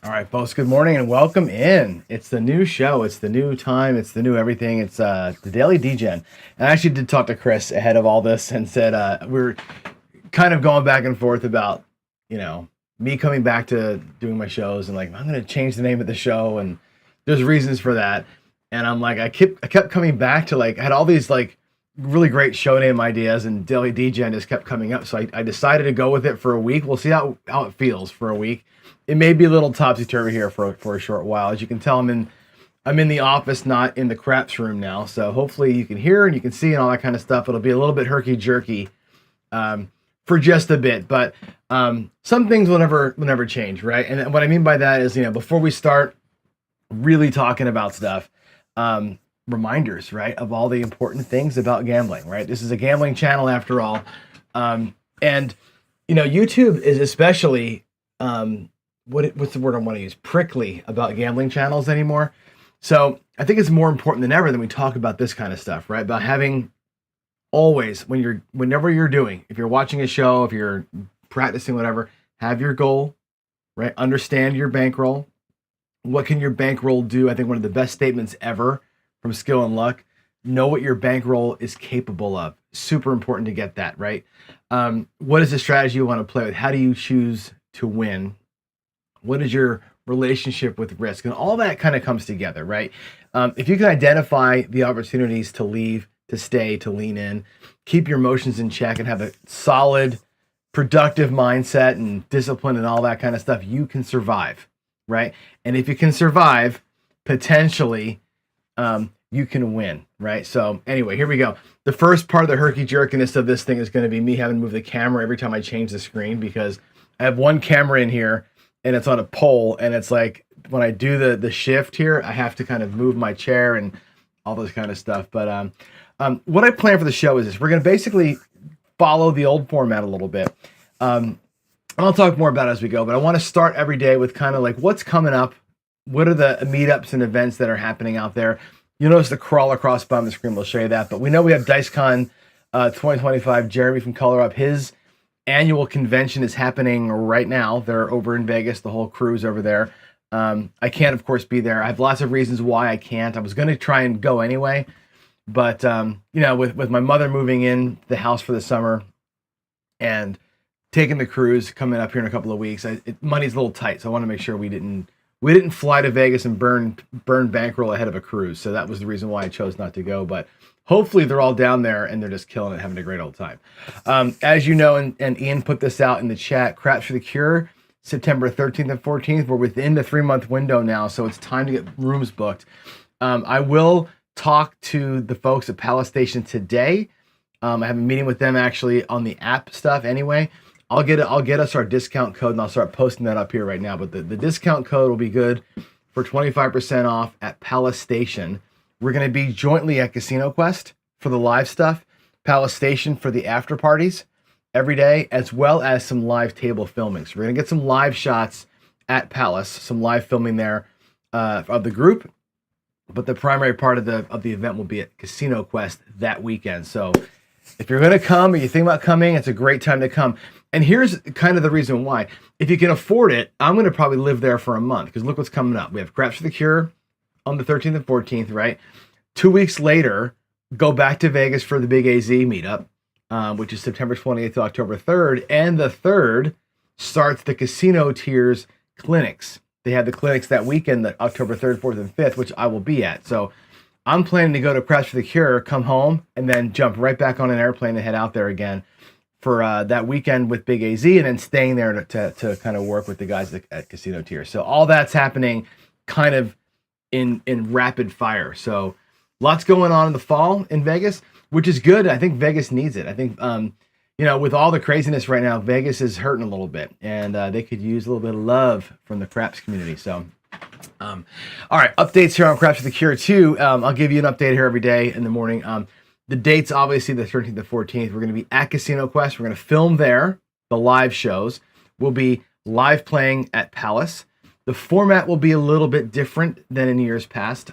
All right, folks, good morning and welcome in. It's the new show. It's the new time. It's the new everything. It's the Daily Degen. And I actually did talk to Chris ahead of all this and said we're kind of going back and forth about, me coming back to doing my shows and like, I'm going to change the name of the show. And there's reasons for that. And I'm like, I kept coming back to I had all these really great show name ideas and Daily Degen just kept coming up. So I decided to go with it for a week. We'll see how it feels for a week. It may be a little topsy-turvy here for a short while. As you can tell, I'm in the office, not in the craps room now. So hopefully you can hear and you can see and all that kind of stuff. It'll be a little bit herky-jerky for just a bit. But some things will never change, right? And what I mean by that is, before we start really talking about stuff, reminders, right, of all the important things about gambling, right? This is a gambling channel after all. And, YouTube is especially... what's the word I want to use? Prickly about gambling channels anymore. So I think it's more important than ever that we talk about this kind of stuff, right? About having always, whenever you're doing, if you're watching a show, if you're practicing, whatever, have your goal, right? Understand your bankroll. What can your bankroll do? I think one of the best statements ever from Skill and Luck. Know what your bankroll is capable of. Super important to get that, right? What is the strategy you want to play with? How do you choose to win? What is your relationship with risk? And all that kind of comes together, right? If you can identify the opportunities to leave, to stay, to lean in, keep your emotions in check and have a solid, productive mindset and discipline and all that kind of stuff, you can survive, right? And if you can survive, potentially, you can win, right? So anyway, here we go. The first part of the herky-jerkiness of this thing is going to be me having to move the camera every time I change the screen because I have one camera in here and it's on a pole, and it's like when I do the shift here, I have to kind of move my chair and all this kind of stuff. But what I plan for the show is this. We're going to basically follow the old format a little bit. And I'll talk more about it as we go, but I want to start every day with kind of like what's coming up. What are the meetups and events that are happening out there? You'll notice the crawl across bottom of the screen will show you that. But we know we have DiceCon 2025. Jeremy from Color Up, his annual convention is happening right now. They're over in Vegas, the whole crew's over there. I can't, of course, be there. I have lots of reasons why I can't. I was going to try and go anyway, but with my mother moving in the house for the summer and taking the cruise coming up here in a couple of weeks, money's a little tight, so I want to make sure we didn't fly to Vegas and burn bankroll ahead of a cruise. So that was the reason why I chose not to go. But hopefully they're all down there and they're just killing it, having a great old time. As you know, and Ian put this out in the chat, Craps for the Cure, September 13th and 14th. We're within the 3-month window now, so it's time to get rooms booked. I will talk to the folks at Palace Station today. I have a meeting with them actually on the app stuff anyway. I'll get us our discount code and I'll start posting that up here right now. But the discount code will be good for 25% off at Palace Station. We're going to be jointly at Casino Quest for the live stuff, Palace Station for the after parties every day, as well as some live table filming. So we're going to get some live shots at Palace, some live filming there of the group. But the primary part of the event will be at Casino Quest that weekend. So if you're going to come or you think about coming, it's a great time to come. And here's kind of the reason why. If you can afford it, I'm going to probably live there for a month because look what's coming up. We have Craps for the Cure on the 13th and 14th, right? 2 weeks later, go back to Vegas for the Big AZ meetup, which is September 28th to October 3rd. And the 3rd starts the Casino Tiers clinics. They have the clinics that weekend, the October 3rd, 4th, and 5th, which I will be at. So I'm planning to go to Craps for the Cure, come home, and then jump right back on an airplane and head out there again for that weekend with Big AZ, and then staying there to kind of work with the guys at Casino Tier. So all that's happening kind of in rapid fire. So lots going on in the fall in Vegas, which is good. I think Vegas needs it. I think, with all the craziness right now, Vegas is hurting a little bit, and they could use a little bit of love from the craps community. So, all right, updates here on Craps for the Cure too. I'll give you an update here every day in the morning. The dates, obviously, the 13th to 14th. We're going to be at Casino Quest. We're going to film there. The live shows will be live playing at Palace. The format will be a little bit different than in years past.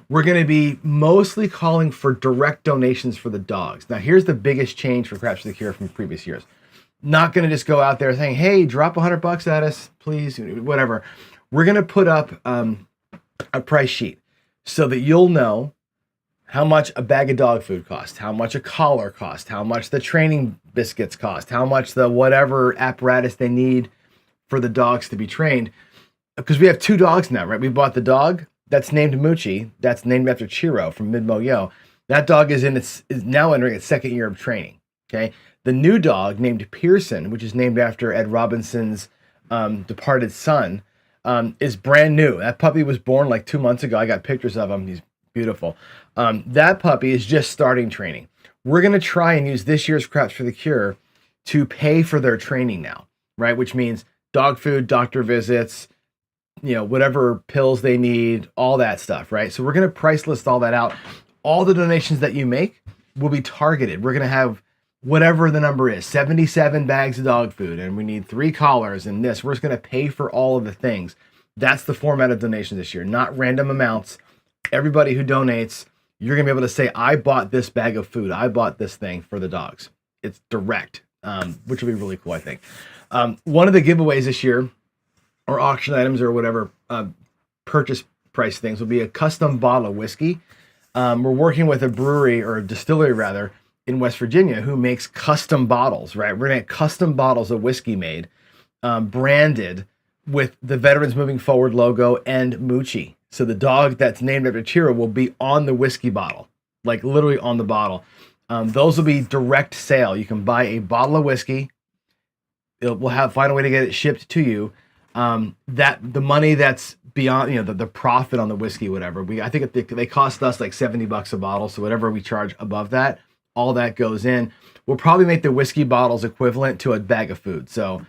We're going to be mostly calling for direct donations for the dogs. Now, here's the biggest change for Craps for the Cure from previous years. Not going to just go out there saying, hey, drop $100 at us, please, whatever. we're going to put up a price sheet so that you'll know how much a bag of dog food costs, how much a collar costs, how much the training biscuits cost, how much the whatever apparatus they need for the dogs to be trained. Because we have 2 dogs now, right? We bought the dog that's named Moochie, that's named after Chiro from Midmo Yo. That dog is now entering its 2nd year of training. Okay. The new dog named Pearson, which is named after Ed Robinson's departed son, is brand new. That puppy was born like 2 months ago. I got pictures of him. He's beautiful. That puppy is just starting training. We're going to try and use this year's Craps for the Cure to pay for their training now, right? Which means dog food, doctor visits, whatever pills they need, all that stuff, right? So we're going to price list all that out. All the donations that you make will be targeted. We're going to have whatever the number is, 77 bags of dog food, and we need 3 collars and this. We're just going to pay for all of the things. That's the format of donation this year, not random amounts. Everybody who donates, you're going to be able to say, I bought this bag of food. I bought this thing for the dogs. It's direct, which will be really cool, I think. One of the giveaways this year, or auction items or whatever purchase price things, will be a custom bottle of whiskey. We're working with a brewery, or a distillery rather, in West Virginia who makes custom bottles, right? We're going to get custom bottles of whiskey made, branded with the Veterans Moving Forward logo and Moochie. So the dog that's named after Chiro will be on the whiskey bottle, like literally on the bottle. Those will be direct sale. You can buy a bottle of whiskey. We'll find a way to get it shipped to you. That the money that's beyond, the profit on the whiskey, whatever. I think they cost us like $70 a bottle. So whatever we charge above that, all that goes in. We'll probably make the whiskey bottles equivalent to a bag of food. So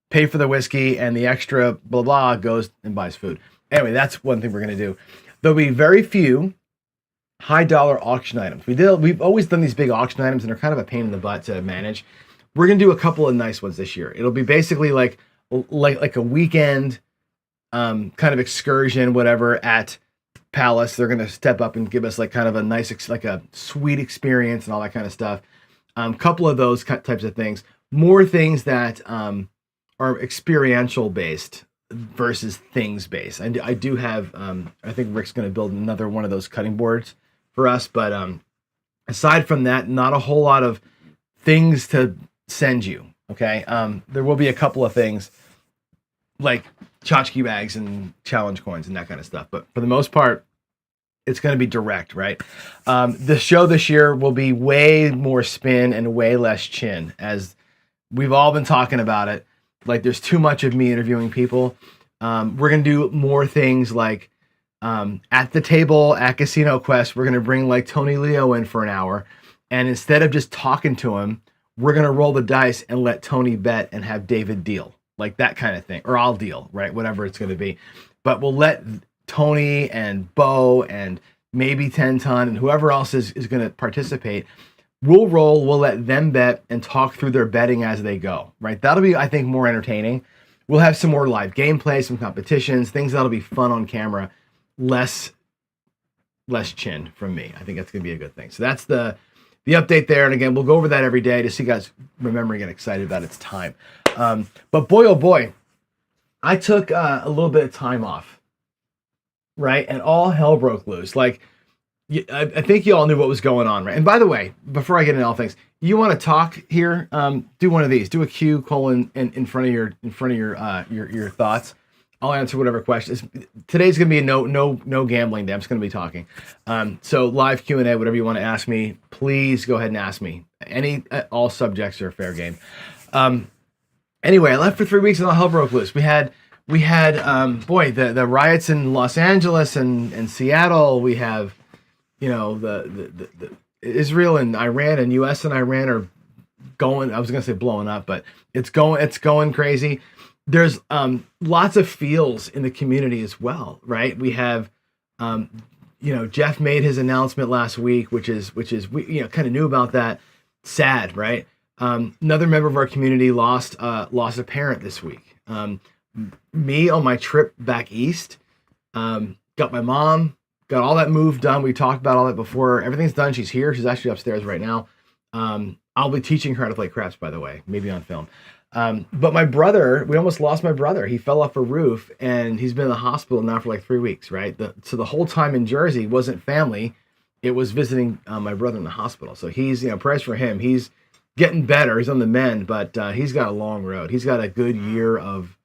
pay for the whiskey and the extra blah, blah, goes and buys food. Anyway, that's one thing we're going to do. There'll be very few high dollar auction items. We've always done these big auction items and they're kind of a pain in the butt to manage. We're going to do a couple of nice ones this year. It'll be basically like a weekend kind of excursion, whatever, at Palace. They're going to step up and give us like kind of a nice, like a sweet experience and all that kind of stuff. Couple of those types of things. More things that are experiential based versus things based. I do have, I think Rick's going to build another one of those cutting boards for us. But aside from that, not a whole lot of things to send you. Okay. There will be a couple of things like tchotchke bags and challenge coins and that kind of stuff. But for the most part, it's going to be direct, right? The show this year will be way more spin and way less chin, as we've all been talking about it. Like there's too much of me interviewing people. We're going to do more things like at the table at Casino Quest, we're going to bring like Tony Leo in for an hour. And instead of just talking to him, we're going to roll the dice and let Tony bet and have David deal, like that kind of thing. Or I'll deal, right? Whatever it's going to be. But we'll let Tony and Bo and maybe 10 Ton and whoever else is going to participate. We'll roll, we'll let them bet and talk through their betting as they go, right? That'll be, I think, more entertaining. We'll have some more live gameplay, some competitions, things that'll be fun on camera, less chin from me. I think that's going to be a good thing. So that's the update there. And again, we'll go over that every day to see you guys remember and get excited about its time. But boy, oh boy, I took a little bit of time off, right? And all hell broke loose. Like, I think you all knew what was going on, right? And by the way, before I get into all things, you want to talk here? Do one of these. Do a Q colon in front of your thoughts. I'll answer whatever questions. Today's gonna be a no gambling day. I'm just gonna be talking. So live Q&A, whatever you want to ask me, please go ahead and ask me. All subjects are fair game. Anyway, I left for 3 weeks and all hell broke loose. We had the riots in Los Angeles and Seattle. We have, the Israel and Iran and US and Iran are going, I was going to say blowing up, but it's going crazy. There's lots of feels in the community as well, right? We have, Jeff made his announcement last week, which is we kind of knew about that. Sad, right? Another member of our community lost a parent this week. Me on my trip back east, got my mom, got all that move done. We talked about all that before. Everything's done. She's here. She's actually upstairs right now. I'll be teaching her how to play craps, by the way, maybe on film. But my brother, we almost lost my brother. He fell off a roof and he's been in the hospital now for like 3 weeks, right? So the whole time in Jersey wasn't family. It was visiting my brother in the hospital. So he's, prayers for him. He's getting better. He's on the mend, but he's got a long road. He's got a good year of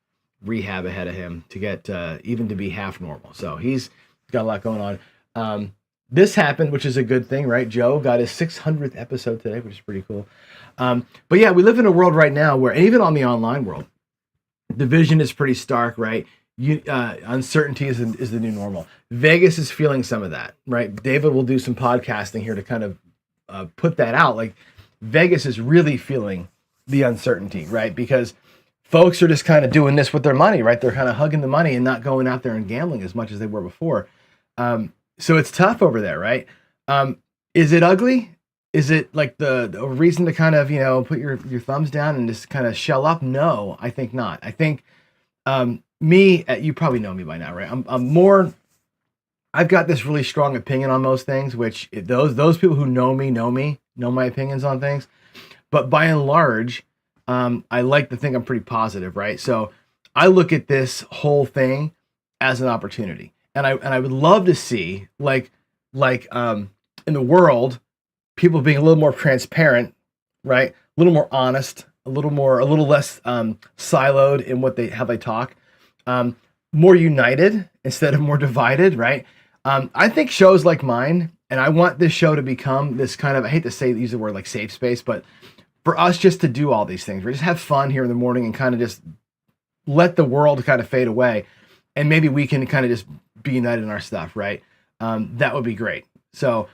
rehab ahead of him to get even to be half normal. So he's got a lot going on. This happened, which is a good thing, right? Joe got his 600th episode today, which is pretty cool. But yeah, we live in a world right now where, and even on the online world, the vision is pretty stark, right? Uncertainty is the new normal. Vegas is feeling some of that, right? David will do some podcasting here to kind of put that out. Like Vegas is really feeling the uncertainty, right? Because folks are just kind of doing this with their money, right? They're kind of hugging the money and not going out there and gambling as much as they were before. So it's tough over there, right? Is it ugly? Is it like the reason to kind of, put your thumbs down and just kind of shell up? No, I think not. I think you probably know me by now, right? I've got this really strong opinion on most things, which those people who know me, know my opinions on things. But by and large, I like to think I'm pretty positive, right? So I look at this whole thing as an opportunity. And I would love to see like in the world, people being a little more transparent, right? A little more honest, a little less siloed in how they talk, more united instead of more divided, right? I think shows like mine, and I want this show to become this kind of, I hate to use the word like safe space, but for us just to do all these things, we just have fun here in the morning and kind of just let the world kind of fade away. And maybe we can kind of just be united in our stuff, right? That would be great. So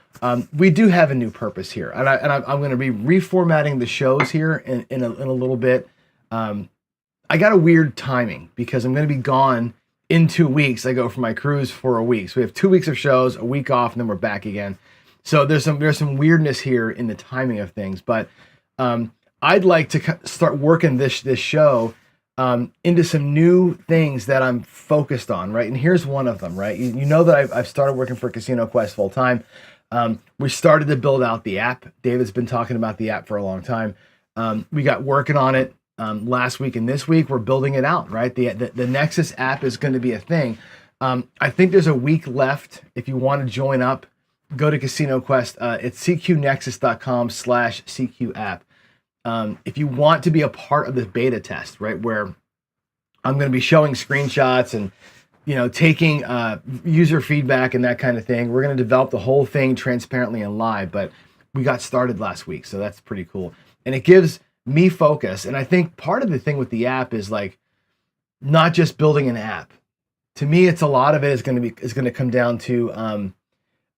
we do have a new purpose here, and I'm going to be reformatting the shows here in a little bit. I got a weird timing because I'm going to be gone in 2 weeks. I go for my cruise for a week, so we have 2 weeks of shows, a week off, and then we're back again. So there's some weirdness here in the timing of things, but I'd like to start working this show into some new things that I'm focused on, right? And here's one of them, right? You know that I've started working for Casino Quest full time. We started to build out the app. David's been talking about the app for a long time. We got working on it last week and this week. We're building it out, right? The Nexus app is going to be a thing. I think there's a week left. If you want to join up, go to Casino Quest. It's cqnexus.com/CQ app. If you want to be a part of this beta test, right, where I'm going to be showing screenshots and, taking user feedback and that kind of thing, we're going to develop the whole thing transparently and live, but we got started last week. So that's pretty cool. And it gives me focus. And I think part of the thing with the app is like, not just building an app. To me, it's a lot of it is going to come down to,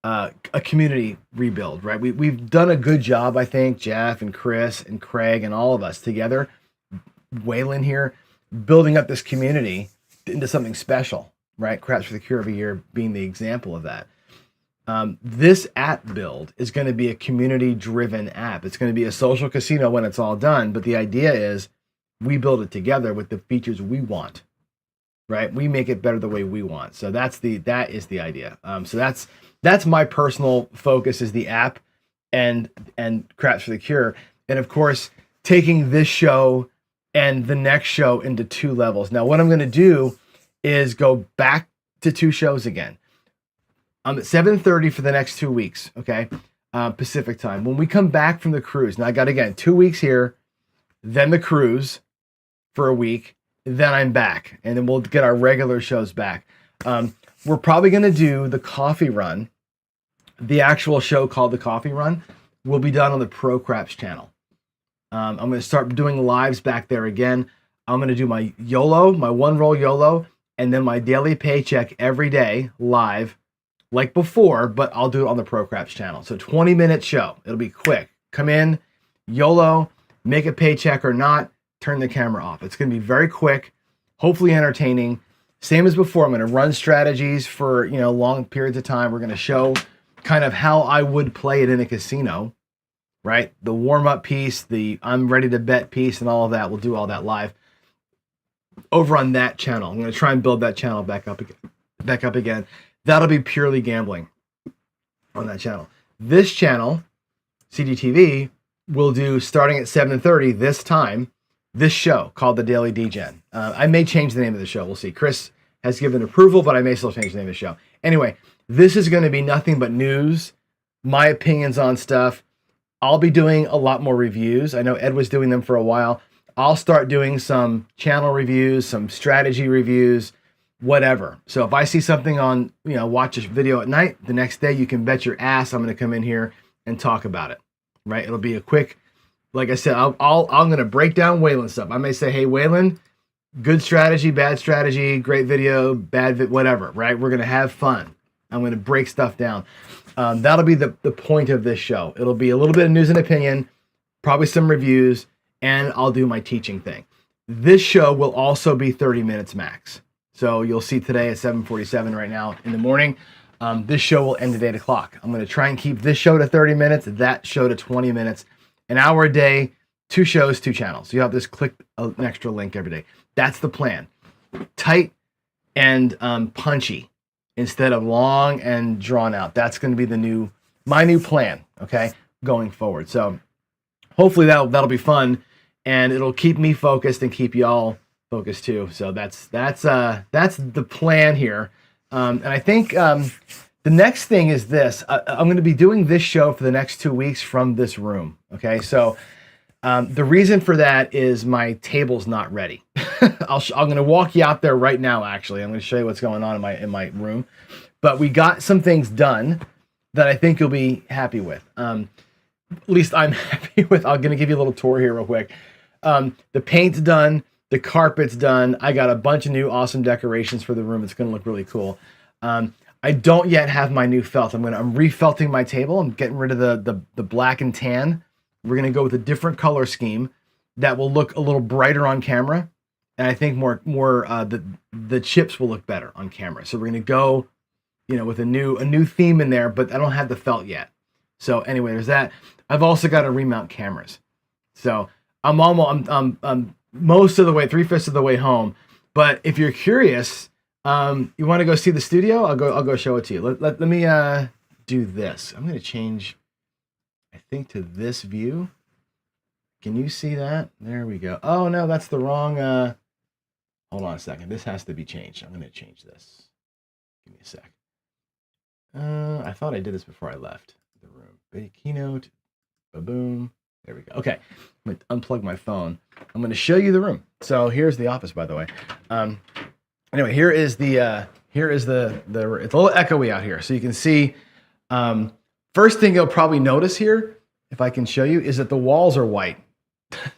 a community rebuild, right? We've done a good job, I think, Jeff and Chris and Craig and all of us together, Waylon here, building up this community into something special, right? Craps for the Cure every year being the example of that. This app build is going to be a community-driven app. It's going to be a social casino when it's all done, but the idea is we build it together with the features we want, right? We make it better the way we want. So that is the idea. So that's my personal focus, is the app and Craps for the Cure. And of course, taking this show and the next show into 2 levels. Now, what I'm going to do is go back to 2 shows again. I'm at 7:30 for the next 2 weeks, okay? Pacific time. When we come back from the cruise, now I got, again, 2 weeks here, then the cruise for a week, then I'm back, and then we'll get our regular shows back. We're probably going to do the coffee run. The actual show called the Coffee Run will be done on the Pro Craps channel. I'm going to start doing lives back there again. I'm going to do my YOLO, my one roll YOLO, and then my daily paycheck every day live like before, but I'll do it on the Pro Craps channel. So 20-minute show. It'll be quick. Come in, YOLO, make a paycheck or not, turn the camera off. It's going to be very quick, hopefully entertaining. Same as before, I'm going to run strategies for, long periods of time. We're going to show kind of how I would play it in a casino, right? The warm-up piece, the I'm ready to bet piece, and all of that. We'll do all that live over on that channel. I'm going to try and build that channel back up again. That'll be purely gambling on that channel. This channel, CGTV, will do starting at 7:30 this time. this show called the Daily Degen. I may change the name of the show. We'll see. Chris has given approval, but I may still change the name of the show. Anyway, this is going to be nothing but news, my opinions on stuff. I'll be doing a lot more reviews. I know Ed was doing them for a while. I'll start doing some channel reviews, some strategy reviews, whatever. So if I see something on, watch a video at night, the next day you can bet your ass I'm going to come in here and talk about it, right? It'll be a quick, like I said, I'm going to break down Waylon stuff. I may say, hey, Waylon, good strategy, bad strategy, great video, whatever, right? We're going to have fun. I'm going to break stuff down. That'll be the point of this show. It'll be a little bit of news and opinion, probably some reviews, and I'll do my teaching thing. This show will also be 30 minutes max. So you'll see today at 7:47 right now in the morning. This show will end at 8 o'clock. I'm going to try and keep this show to 30 minutes, that show to 20 minutes, an hour a day, 2 shows, 2 channels. So you have this click an extra link every day. That's the plan. Tight and punchy instead of long and drawn out. That's going to be my new plan, okay, going forward. So hopefully that'll be fun, and it'll keep me focused and keep y'all focused too. So that's the plan here. And I think the next thing is this. I'm going to be doing this show for the next 2 weeks from this room. Okay, so the reason for that is my table's not ready. I'm going to walk you out there right now. Actually, I'm going to show you what's going on in my room. But we got some things done that I think you'll be happy with. At least I'm happy with. I'm going to give you a little tour here real quick. The paint's done. The carpet's done. I got a bunch of new awesome decorations for the room. It's going to look really cool. I don't yet have my new felt. I'm refelting my table. I'm getting rid of the black and tan. We're going to go with a different color scheme that will look a little brighter on camera. And I think the chips will look better on camera. So we're going to go, with a new theme in there, but I don't have the felt yet. So anyway, there's that. I've also got to remount cameras. So I'm most of the way, 3/5 of the way home. But if you're curious, you want to go see the studio, I'll go show it to you. Let me do this. I'm going to change, I think, to this view. Can you see that? There we go. Oh no, that's the wrong. Hold on a second. This has to be changed. I'm going to change this. Give me a sec. I thought I did this before I left the room. Big keynote. Ba-boom. There we go. Okay. I'm going to unplug my phone. I'm going to show you the room. So here's the office, by the way. Anyway, here is the it's a little echoey out here. So you can see, first thing you'll probably notice here, if I can show you, is that the walls are white,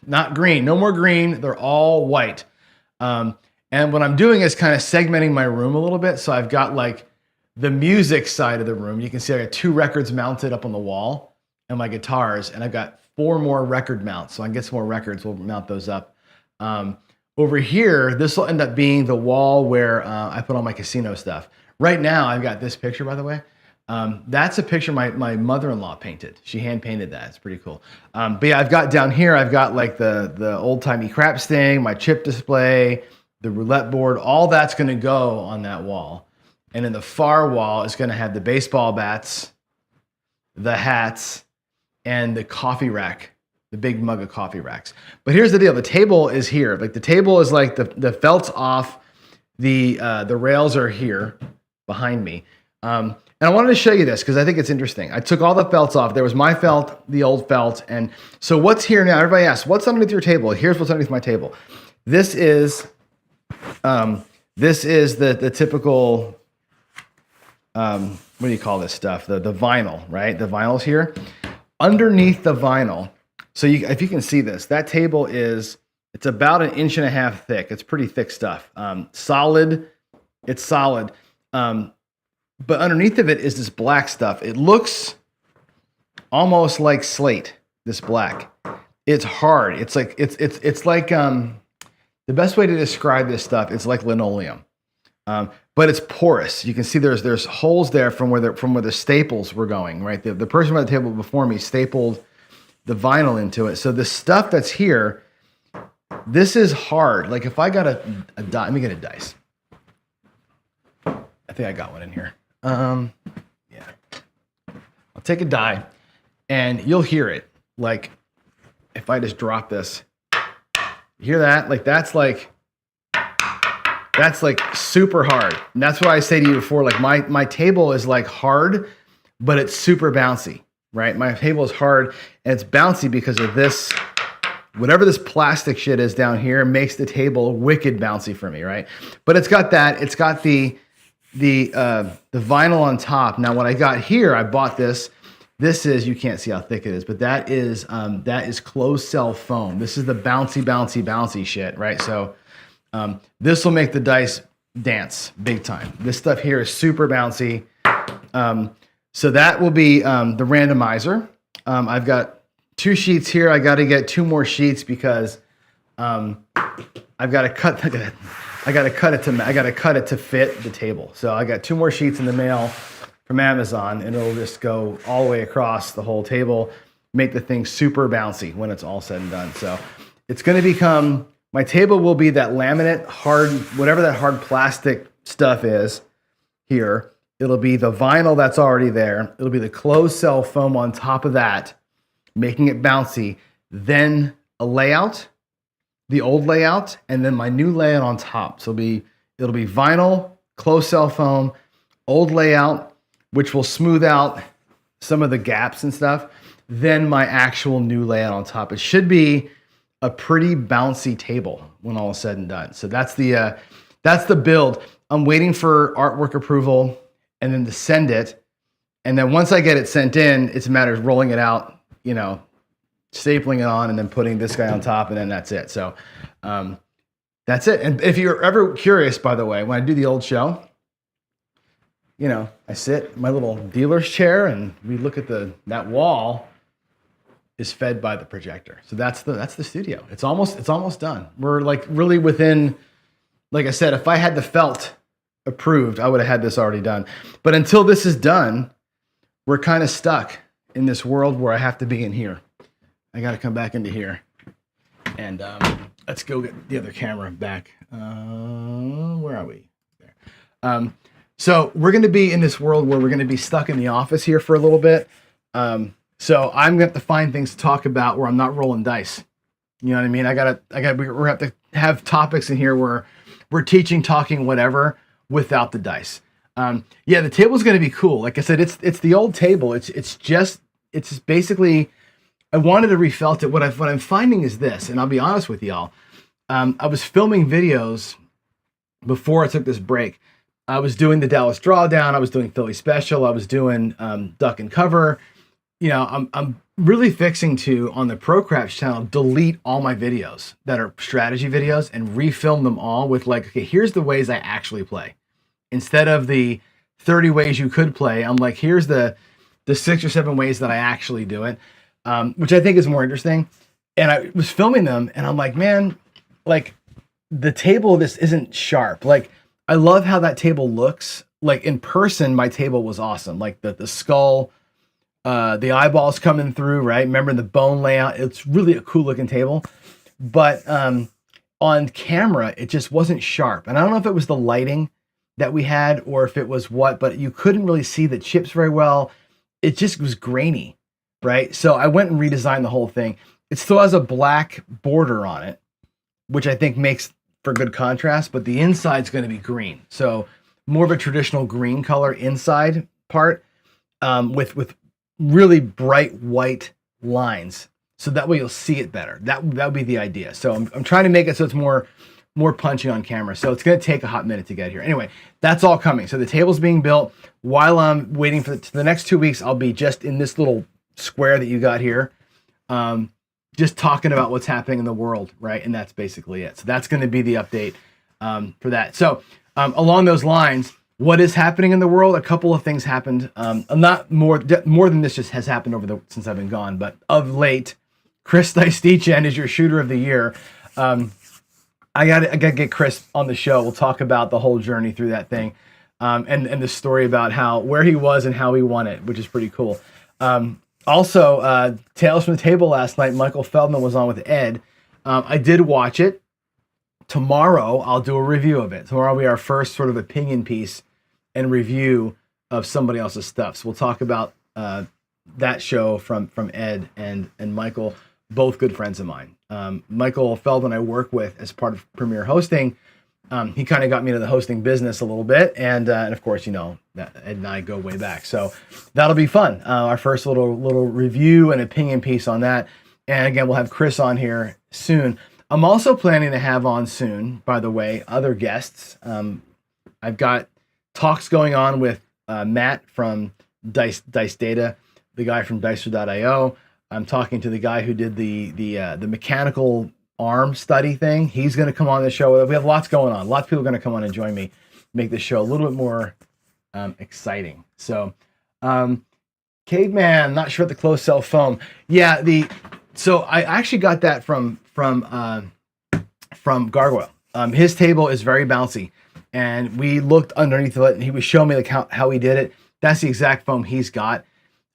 not green. No more green. They're all white. And what I'm doing is kind of segmenting my room a little bit. So I've got like the music side of the room. You can see I got 2 records mounted up on the wall and my guitars, and I've got 4 more record mounts. So I can get some more records. We'll mount those up. Over here, this will end up being the wall where I put all my casino stuff. Right now, I've got this picture, by the way. That's a picture my mother-in-law painted. She hand painted that. It's pretty cool. But yeah, I've got down here, I've got like the old-timey craps thing, my chip display, the roulette board. All that's going to go on that wall. And in the far wall is going to have the baseball bats, the hats, and the coffee rack, the big mug of coffee racks. But here's the deal. The table is here. Like the table is like the felt's off. The rails are here behind me. And I wanted to show you this because I think it's interesting. I took all the felts off. There was my felt, the old felt. And so what's here now? Everybody asks, what's underneath your table? Here's what's underneath my table. This is the typical, what do you call this stuff? The vinyl, right? The vinyl's here. Underneath the vinyl, so if you can see this, that table it's about 1.5 inches thick. It's pretty thick stuff. Solid. It's solid. But underneath of it is this black stuff. It looks almost like slate, this black. It's hard. It's like the best way to describe this stuff, it's like linoleum. But it's porous. You can see there's holes there from where the staples were going, right? The person at the table before me stapled the vinyl into it. So the stuff that's here, this is hard. Like if I got a die, let me get a dice. I think I got one in here. Yeah. I'll take a die and you'll hear it. Like if I just drop this, hear that? Like that's like super hard. And that's what I say to you before. Like my table is like hard, but it's super bouncy, right? My table is hard and it's bouncy because of this, whatever this plastic shit is down here makes the table wicked bouncy for me, right? But it's got that, it's got the vinyl on top. Now what I got here, I bought this. This is, you can't see how thick it is, but that is closed cell foam. This is the bouncy shit, right? So this will make the dice dance big time. This stuff here is super bouncy. So that will be the randomizer. I've got 2 sheets here. I got to get 2 more sheets because I've got to cut. I got to cut it to fit the table. So I got 2 more sheets in the mail from Amazon, and it'll just go all the way across the whole table, make the thing super bouncy when it's all said and done. So it's going to become, my table will be that laminate, hard, whatever that hard plastic stuff is here. It'll be the vinyl that's already there. It'll be the closed cell foam on top of that, making it bouncy. Then a layout, the old layout, and then my new layout on top. So it'll be vinyl, closed cell foam, old layout, which will smooth out some of the gaps and stuff. Then my actual new layout on top. It should be a pretty bouncy table when all is said and done. So that's the build. I'm waiting for artwork approval and then to send it. And then once I get it sent in, it's a matter of rolling it out, stapling it on and then putting this guy on top, and then that's it. So that's it. And if you're ever curious, by the way, when I do the old show, I sit in my little dealer's chair and we look at that wall is fed by the projector. So that's the studio. It's almost done. We're like really within, like I said, if I had the felt approved, I would have had this already done. But until this is done, we're kind of stuck in this world where I have to be in here. I got to come back into here. And let's go get the other camera back. Where are we? There. So we're going to be in this world where we're going to be stuck in the office here for a little bit. So I'm going to have to find things to talk about where I'm not rolling dice. You know what I mean? we're going to have topics in here where we're teaching, talking, whatever, without the dice. Yeah, the table's going to be cool. Like I said, it's the old table. It's just basically, I wanted to refelt it. What I'm finding is this, and I'll be honest with y'all. I was filming videos before I took this break. I was doing the Dallas Drawdown. I was doing Philly Special. I was doing Duck and Cover. I'm really fixing to, on the ProCraps channel, delete all my videos that are strategy videos and refilm them all with like, okay, here's the ways I actually play. Instead of the 30 ways you could play, I'm like, here's the 6 or 7 ways that I actually do it, which I think is more interesting. And I was filming them and I'm like, man, like the table of this isn't sharp. Like, I love how that table looks. Like in person, my table was awesome. Like the skull, the eyeballs coming through, right? Remember the bone layout? It's really a cool looking table. But on camera, it just wasn't sharp. And I don't know if it was the lighting that we had or if it was what, but you couldn't really see the chips very well. It just was grainy, right? So I went and redesigned the whole thing. It still has a black border on it, which I think makes for good contrast, but the inside's going to be green. So more of a traditional green color inside part with really bright white lines. So that way you'll see it better. That would be the idea. So I'm trying to make it so it's more punchy on camera. So it's going to take a hot minute to get here. Anyway, that's all coming. So the table's being built. While I'm waiting for the next 2 weeks, I'll be just in this little square that you got here. Just talking about what's happening in the world, right? And that's basically it. So that's going to be the update for that. So along those lines, what is happening in the world? A couple of things happened. Not more than this just has happened since I've been gone, but of late, Chris Degen is your shooter of the year. I gotta get Chris on the show. We'll talk about the whole journey through that thing, and the story about where he was and how he won it, which is pretty cool. Also, Tales from the Table last night, Michael Feldman was on with Ed. I did watch it. Tomorrow, I'll do a review of it. Tomorrow will be our first sort of opinion piece and review of somebody else's stuff. So we'll talk about that show from Ed and Michael, both good friends of mine. Michael Feldman I work with as part of Premier Hosting. He kind of got me into the hosting business a little bit, and of course, Ed and I go way back, so that'll be fun. Our first little review and opinion piece on that, and again, we'll have Chris on here soon. I'm also planning to have on soon, by the way, other guests. I've got talks going on with Matt from Dice Data, the guy from Dicer.io. I'm talking to the guy who did the mechanical arm study thing. He's going to come on the show. We have lots going on. Lots of people are going to come on and join me, make this show a little bit more exciting. So, Caveman, not sure what the closed cell foam. Yeah, so I actually got that from Gargoyle. His table is very bouncy, and we looked underneath of it, and he was showing me like how he did it. That's the exact foam he's got.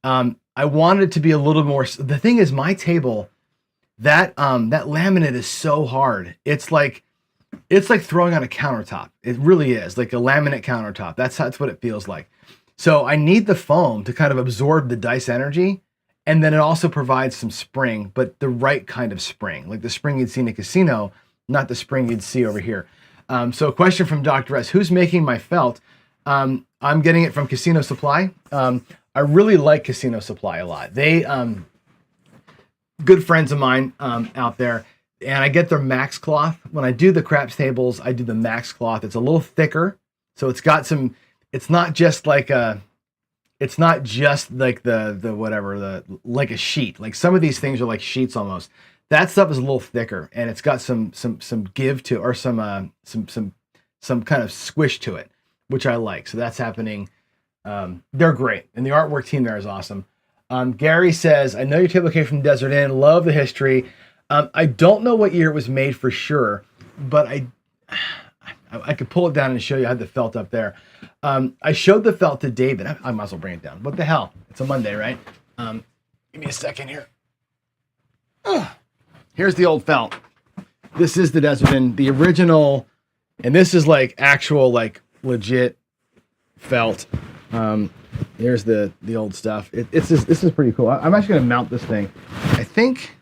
I wanted it to be a little more. The thing is, my table, that laminate is so hard. It's like throwing on a countertop. It really is like a laminate countertop. That's what it feels like. So I need the foam to kind of absorb the dice energy, and then it also provides some spring, but the right kind of spring, like the spring you'd see in a casino, not the spring you'd see over here. So a question from Dr. S: who's making my felt? I'm getting it from Casino Supply. I really like Casino Supply a lot. They good friends of mine out there, and I get their Max cloth. When I do the craps tables, I do the Max cloth. It's a little thicker, so it's got some. It's not just like the whatever like a sheet. Like some of these things are like sheets almost. That stuff is a little thicker, and it's got some give to, or some kind of squish to it, which I like. So that's happening. They're great, and the artwork team there is awesome. Gary says, I know your table came from Desert Inn. Love the history. I don't know what year it was made for sure, but I could pull it down and show you. I had the felt up there. I showed the felt to David. I might as well bring it down. What the hell? It's a Monday, right? Give me a second here. Here's the old felt. This is the Desert Inn, the original, and this is like actual, like legit felt. Here's the old stuff. This is pretty cool. I'm actually going to mount this thing. I think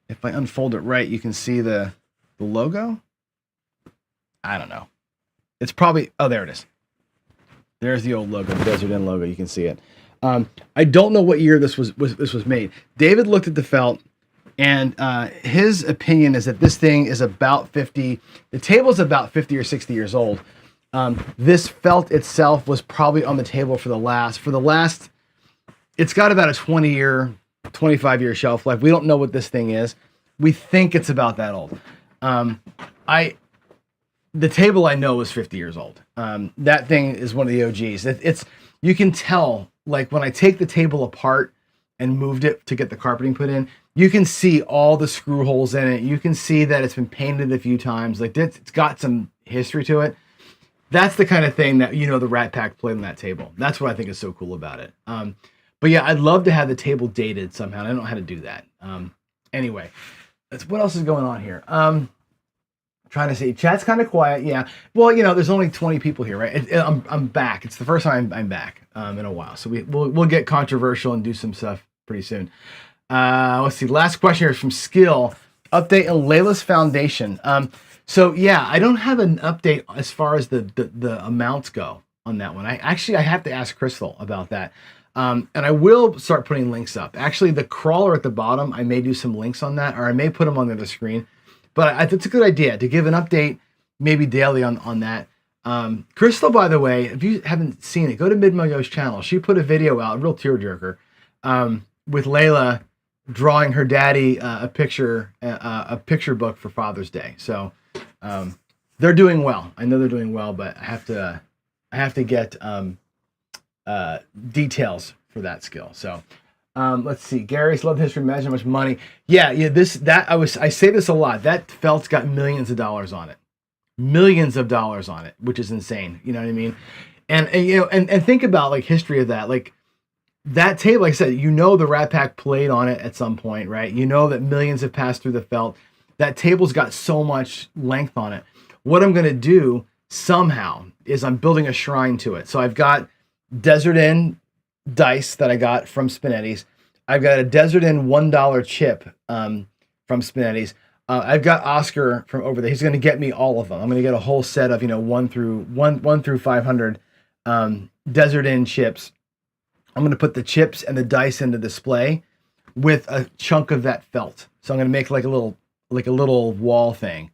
if I unfold it right, you can see the logo. I don't know. It's probably, oh, there it is. There's the old logo, the Desert Inn logo. You can see it. I don't know what year this was made. David looked at the felt, and his opinion is that this thing is about 50. The table's about 50 or 60 years old. This felt itself was probably on the table for the last, it's got about a 25-year shelf life. We don't know what this thing is. We think it's about that old. The table I know is 50 years old. That thing is one of the OGs. You can tell, like when I take the table apart and moved it to get the carpeting put in, you can see all the screw holes in it. You can see that it's been painted a few times. Like it's got some history to it. That's the kind of thing that, the Rat Pack played on that table. That's what I think is so cool about it. But yeah, I'd love to have the table dated somehow. And I don't know how to do that. Anyway, what else is going on here? Trying to see. Chat's kind of quiet. Yeah. Well, there's only 20 people here, right? I'm back. It's the first time I'm back in a while. So we'll get controversial and do some stuff pretty soon. Let's see. Last question here is from Skill. Update on Layla's Foundation. So yeah, I don't have an update as far as the amounts go on that one. I have to ask Crystal about that. And I will start putting links up. Actually, the crawler at the bottom, I may do some links on that, or I may put them on the other screen. But it's a good idea to give an update, maybe daily on that. Crystal, by the way, if you haven't seen it, go to Midmoyo's channel. She put a video out, a real tearjerker, with Layla drawing her daddy a picture book for Father's Day. So they're doing well. I know they're doing well, but I have to get details for that skill. So. Let's see. Gary's love history. Imagine how much money. Yeah. I say this a lot. That felt's got millions of dollars on it, which is insane. You know what I mean? And think about like history of that. Like that table, like I said, the Rat Pack played on it at some point, right? That millions have passed through the felt. That table's got so much length on it. What I'm going to do somehow is I'm building a shrine to it. So I've got Desert Inn dice that I got from Spinetti's. I've got a Desert Inn $1 chip from from Spinetti's. I've got Oscar from over there. He's going to get me all of them. I'm going to get a whole set of 1 through 500 Desert Inn chips. I'm going to put the chips and the dice in the display with a chunk of that felt. So I'm going to make like a little wall thing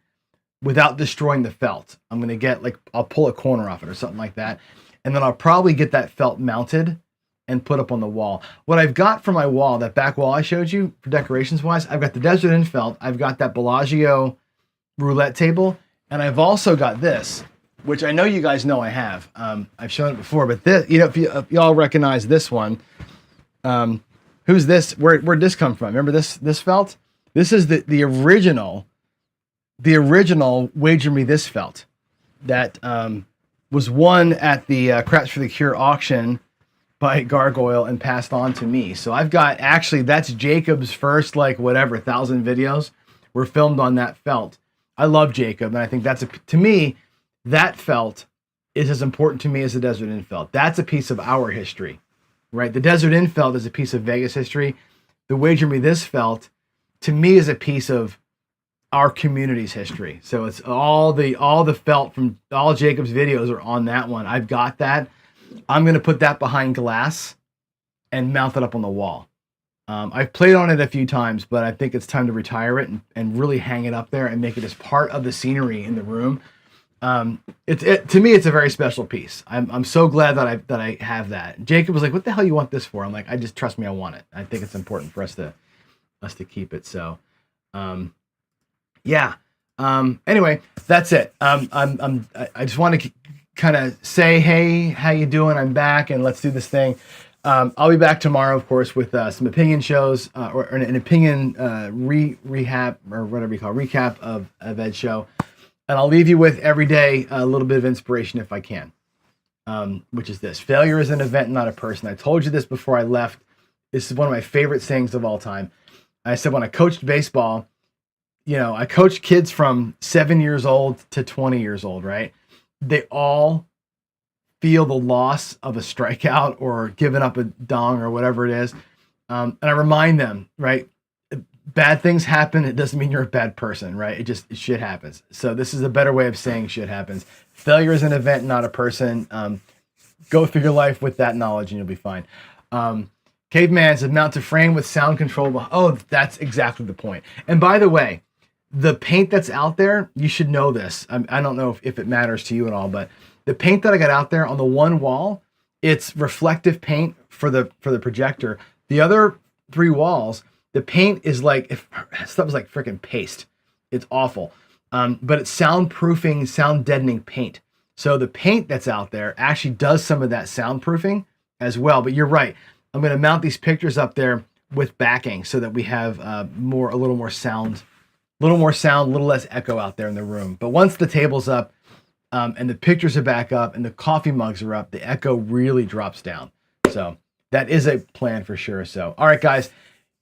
without destroying the felt. I'm going to get I'll pull a corner off it or something like that. And then I'll probably get that felt mounted and put up on the wall. What I've got for my wall, that back wall I showed you for decorations wise, I've got the Desert Inn felt. I've got that Bellagio roulette table. And I've also got this, which I know you guys know I have. I've shown it before, but this, if y'all recognize this one, who's this? Where'd this come from? Remember this felt? This is the original Wager Me This felt that was won at the Craps for the Cure auction by Gargoyle and passed on to me. So I've got, actually, that's Jacob's first 1,000 videos were filmed on that felt. I love Jacob, and I think to me, that felt is as important to me as the Desert Inn felt. That's a piece of our history, right? The Desert Inn felt is a piece of Vegas history. The Wager Me This felt, to me, is a piece of our community's history. So it's all the felt from all Jacob's videos are on that one. I've got that. I'm going to put that behind glass and mount it up on the wall. I've played on it a few times, but I think it's time to retire it and really hang it up there and make it as part of the scenery in the room. To me, it's a very special piece. I'm so glad that I have that. Jacob was like, "What the hell you want this for?" I'm like, "I just trust me, I want it. I think it's important for us to keep it." So, yeah. Anyway, that's it. I just want to kind of say, hey, how you doing? I'm back, and let's do this thing. I'll be back tomorrow, of course, with some opinion shows or an opinion rehab or whatever you call recap of Ed's show. And I'll leave you with every day a little bit of inspiration if I can, which is this: failure is an event, not a person. I told you this before I left. This is one of my favorite sayings of all time. I said when I coached baseball, I coached kids from 7 years old to 20 years old, right? They all feel the loss of a strikeout or giving up a dong or whatever it is. And I remind them, right? Bad things happen. It doesn't mean you're a bad person, right? Shit happens. So this is a better way of saying shit happens. Failure is an event, not a person. Go through your life with that knowledge and you'll be fine. Caveman said mount to frame with sound control. Oh, that's exactly the point. And by the way, the paint that's out there, you should know this. I don't know if it matters to you at all, but the paint that I got out there on the one wall, it's reflective paint for the projector. The other 3 walls, the paint is stuff is like freaking paste. It's awful. But it's soundproofing, sound deadening paint. So the paint that's out there actually does some of that soundproofing as well. But you're right. I'm going to mount these pictures up there with backing so that we have a little more sound, a little less echo out there in the room. But once the table's up and the pictures are back up and the coffee mugs are up, the echo really drops down. So that is a plan for sure. So, all right, guys,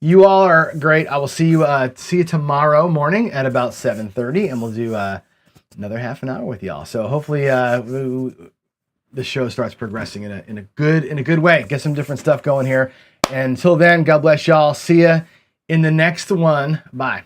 you all are great. I will see you tomorrow morning at about 7:30, and we'll do another half an hour with y'all. So hopefully the show starts progressing in a good way. Get some different stuff going here. And until then, God bless y'all. See ya in the next one. Bye.